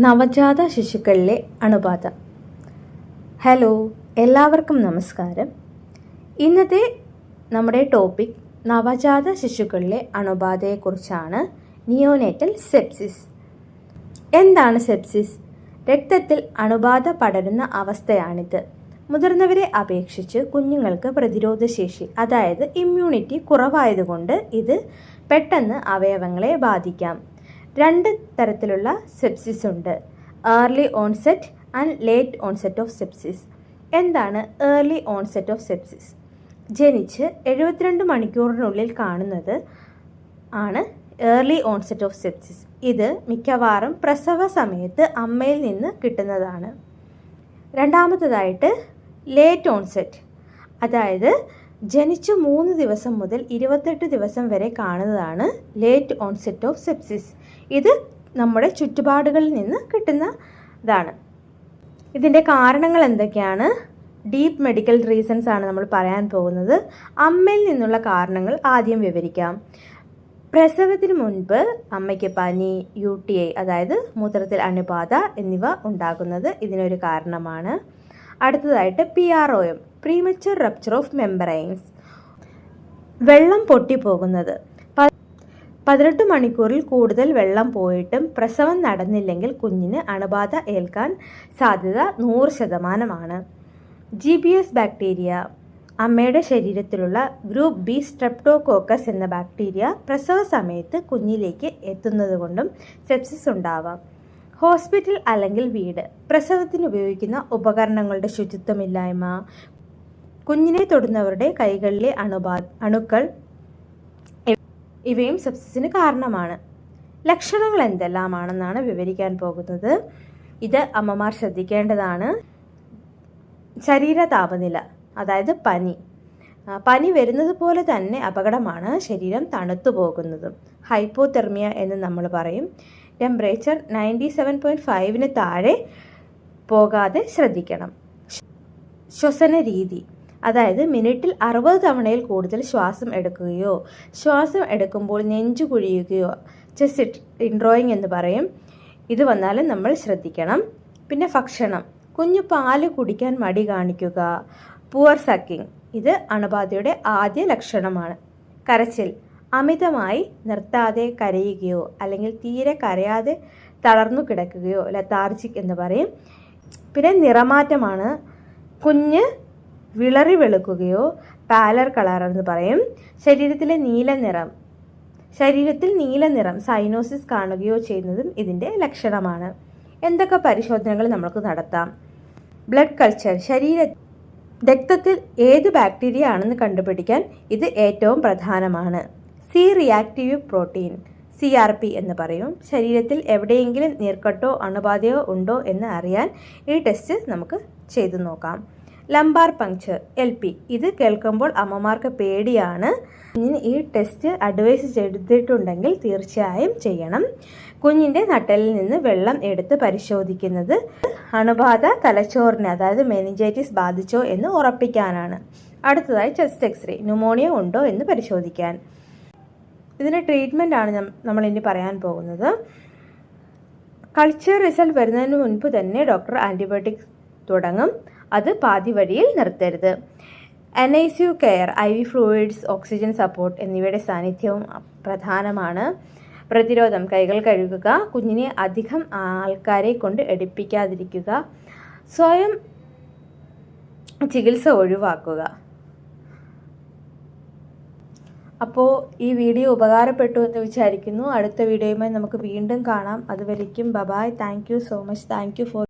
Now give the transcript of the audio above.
നവജാത ശിശുക്കളിലെ അണുബാധ. ഹലോ, എല്ലാവർക്കും നമസ്കാരം. ഇന്നത്തെ നമ്മുടെ ടോപ്പിക് നവജാത ശിശുക്കളിലെ അണുബാധയെക്കുറിച്ചാണ്. Neonatal sepsis. എന്താണ് സെപ്സിസ്? രക്തത്തിൽ അണുബാധ പടരുന്ന അവസ്ഥയാണിത്. മുതിർന്നവരെ അപേക്ഷിച്ച് കുഞ്ഞുങ്ങൾക്ക് പ്രതിരോധശേഷി, അതായത് ഇമ്മ്യൂണിറ്റി കുറവായതുകൊണ്ട് ഇത് പെട്ടെന്ന് അവയവങ്ങളെ ബാധിക്കാം. രണ്ട് തരത്തിലുള്ള സെപ്സിസ് ഉണ്ട്: early onset and late onset of sepsis. എന്താണ് ഏർലി ഓൺസെറ്റ് ഓഫ് സെപ്സിസ്? ജനിച്ച് 72 മണിക്കൂറിനുള്ളിൽ കാണുന്നത് ആണ് ഏർലി ഓൺസെറ്റ് ഓഫ് സെപ്സിസ്. ഇത് മിക്കവാറും പ്രസവ സമയത്ത് അമ്മയിൽ നിന്ന് കിട്ടുന്നതാണ്. രണ്ടാമത്തേതായിട്ട് ലേറ്റ് ഓൺസെറ്റ്, അതായത് ജനിച്ച് 3 ദിവസം മുതൽ 28 ദിവസം വരെ കാണുന്നതാണ് ലേറ്റ് ഓൺസെറ്റ് ഓഫ് സെപ്സിസ്. ഇത് നമ്മുടെ ചുറ്റുപാടുകളിൽ നിന്ന് കിട്ടുന്നതാണ്. ഇതിൻ്റെ കാരണങ്ങൾ എന്തൊക്കെയാണ്? ഡീപ്പ് മെഡിക്കൽ റീസൺസ് ആണ് നമ്മൾ പറയാൻ പോകുന്നത്. അമ്മയിൽ നിന്നുള്ള കാരണങ്ങൾ ആദ്യം വിവരിക്കാം. പ്രസവത്തിന് മുൻപ് അമ്മയ്ക്ക് പനി, UTI അതായത് മൂത്രത്തിൽ അണുബാധ എന്നിവ ഉണ്ടാകുന്നത് ഇതിനൊരു കാരണമാണ്. അടുത്തതായിട്ട് PROM, premature rupture of membranes, വെള്ളം പൊട്ടിപ്പോകുന്നത്. 18 മണിക്കൂറിൽ കൂടുതൽ വെള്ളം പോയിട്ടും പ്രസവം നടന്നില്ലെങ്കിൽ കുഞ്ഞിന് അണുബാധ ഏൽക്കാൻ സാധ്യത 100%. GBS ബാക്ടീരിയ, അമ്മയുടെ ശരീരത്തിലുള്ള ഗ്രൂപ്പ് B സ്ട്രെപ്റ്റോകോക്കസ് എന്ന ബാക്ടീരിയ പ്രസവ സമയത്ത് കുഞ്ഞിലേക്ക് എത്തുന്നതുകൊണ്ടും സെപ്സിസ് ഉണ്ടാവാം. ഹോസ്പിറ്റൽ അല്ലെങ്കിൽ വീട്, പ്രസവത്തിന് ഉപയോഗിക്കുന്ന ഉപകരണങ്ങളുടെ ശുചിത്വമില്ലായ്മ, കുഞ്ഞിനെ തൊടുന്നവരുടെ കൈകളിലെ അണുക്കൾ ഇവയും സെപ്സിസിന് കാരണമാണ്. ലക്ഷണങ്ങൾ എന്തെല്ലാമാണെന്നാണ് വിവരിക്കാൻ പോകുന്നത്. ഇത് അമ്മമാർ ശ്രദ്ധിക്കേണ്ടതാണ്. ശരീര താപനില, അതായത് പനി വരുന്നത് പോലെ തന്നെ അപകടമാണ് ശരീരം തണുത്തു പോകുന്നതും. ഹൈപ്പോതെർമിയ എന്ന് നമ്മൾ പറയും. ടെമ്പറേച്ചർ 97.5-ന് താഴെ പോകാതെ ശ്രദ്ധിക്കണം. ശ്വസന രീതി, അതായത് മിനിറ്റിൽ 60 തവണയിൽ കൂടുതൽ ശ്വാസം എടുക്കുകയോ ശ്വാസം എടുക്കുമ്പോൾ നെഞ്ചു കുഴിയുകയോ, ചെസ്റ്റ് ഇൻഡ്രോയിങ് എന്ന് പറയും, ഇത് വന്നാലും നമ്മൾ ശ്രദ്ധിക്കണം. പിന്നെ ഭക്ഷണം, കുഞ്ഞു പാല് കുടിക്കാൻ മടി കാണിക്കുക, പുവർ സക്കിംഗ്, ഇത് അണുബാധയുടെ ആദ്യ ലക്ഷണമാണ്. കരച്ചിൽ, അമിതമായി നിർത്താതെ കരയുകയോ അല്ലെങ്കിൽ തീരെ കരയാതെ തളർന്നു കിടക്കുകയോ, ലതാർജിക് എന്ന് പറയും. പിന്നെ നിറമാറ്റമാണ്, കുഞ്ഞ് വിളറി വെളുക്കുകയോ പാലർ കളർ എന്ന് പറയും. ശരീരത്തിൽ നീല നിറം സൈനോസിസ് കാണുകയോ ചെയ്യുന്നതും ഇതിൻ്റെ ലക്ഷണമാണ്. എന്തൊക്കെ പരിശോധനകൾ നമുക്ക് നടത്താം? ബ്ലഡ് കൾച്ചർ, രക്തത്തിൽ ഏത് ബാക്ടീരിയ ആണെന്ന് കണ്ടുപിടിക്കാൻ ഇത് ഏറ്റവും പ്രധാനമാണ്. C റിയാക്റ്റീവ് പ്രോട്ടീൻ, CRP എന്ന് പറയും. ശരീരത്തിൽ എവിടെയെങ്കിലും നീർക്കെട്ടോ അണുബാധയോ ഉണ്ടോ എന്ന് അറിയാൻ ഈ ടെസ്റ്റ് നമുക്ക് ചെയ്തു നോക്കാം. ലംബാർ പങ്ക്ചർ, LP, ഇത് കേൾക്കുമ്പോൾ അമ്മമാർക്ക് പേടിയാണ്. കുഞ്ഞിന് ഈ ടെസ്റ്റ് അഡ്വൈസ് ചെയ്തിട്ടുണ്ടെങ്കിൽ തീർച്ചയായും ചെയ്യണം. കുഞ്ഞിൻ്റെ നട്ടലിൽ നിന്ന് വെള്ളം എടുത്ത് പരിശോധിക്കുന്നത് അണുബാധ തലച്ചോറിന്, അതായത് മെനിഞ്ചൈറ്റിസ് ബാധിച്ചോ എന്ന് ഉറപ്പിക്കാനാണ്. അടുത്തതായി ചെസ്റ്റ് എക്സ്റേ, ന്യൂമോണിയ ഉണ്ടോ എന്ന് പരിശോധിക്കാൻ. ഇതിൻ്റെ ട്രീറ്റ്മെൻ്റ് ആണ് നമ്മൾ ഇനി പറയാൻ പോകുന്നത്. കൾച്ചർ റിസൾട്ട് വരുന്നതിന് മുൻപ് തന്നെ ഡോക്ടർ ആൻറ്റിബയോട്ടിക്സ് തുടങ്ങും. അത് പാതി വഴിയിൽ നിർത്തരുത്. NICU care, IV fluids, oxygen support എന്നിവയുടെ സാന്നിധ്യവും പ്രധാനമാണ്. പ്രതിരോധം, കൈകൾ കഴുകുക, കുഞ്ഞിനെ അധികം ആൾക്കാരെ കൊണ്ട് എടുപ്പിക്കാതിരിക്കുക, സ്വയം ചികിത്സ ഒഴിവാക്കുക. അപ്പോൾ ഈ വീഡിയോ ഉപകാരപ്പെട്ടു എന്ന് വിചാരിക്കുന്നു. അടുത്ത വീഡിയോയുമായി നമുക്ക് വീണ്ടും കാണാം. അതുവരേക്കും bye. Thank you so much. Thank you four